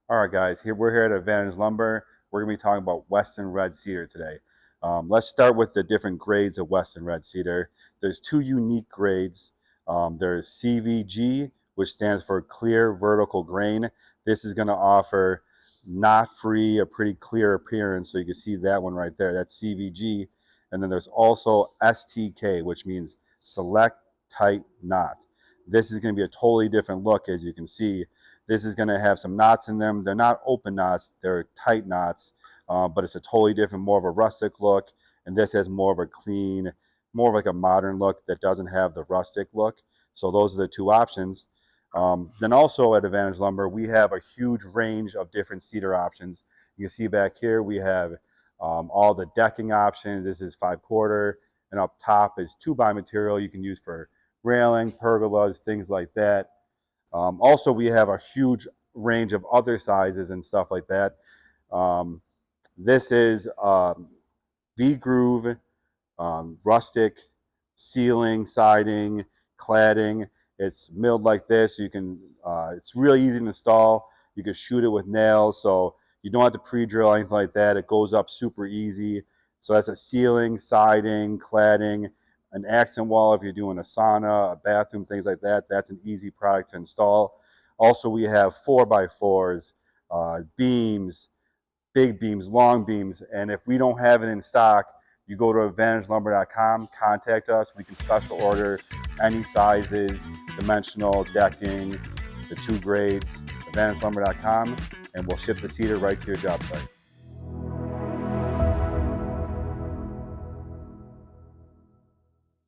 All right, guys, we're here at Advantage Lumber. We're going to be talking about Western Red Cedar today. Let's start with the different grades of Western Red Cedar. There's two unique grades. There's CVG, which stands for Clear Vertical Grain. This is going to offer knot-free, a pretty clear appearance, so you can see that one right there. That's CVG. And then there's also STK, which means Select Tight Knot. This is going to be a totally different look, as you can see. This is going to have some knots in them. They're not open knots, they're tight knots, but it's a totally different, more of a rustic look. And this has more of a clean, more of like a modern look that doesn't have the rustic look. So those are the two options. Then also at Advantage Lumber, we have a huge range of different cedar options. You can see back here, we have all the decking options. This is 5/4, and up top is 2x material you can use for railing, pergolas, things like that. Also, we have a huge range of other sizes and stuff like that. This is V-groove, rustic, ceiling, siding, cladding. It's milled like this. You can. It's really easy to install. You can shoot it with nails, so you don't have to pre-drill anything like that. It goes up super easy. So that's a ceiling, siding, cladding, an accent wall if you're doing a sauna, a bathroom, things like that. That's an easy product to install. Also, we have 4x4s, beams, big beams, long beams, and if we don't have it in stock, you go to AdvantageLumber.com, contact us. We can special order any sizes, dimensional, decking, the two grades, AdvantageLumber.com, and we'll ship the cedar right to your job site.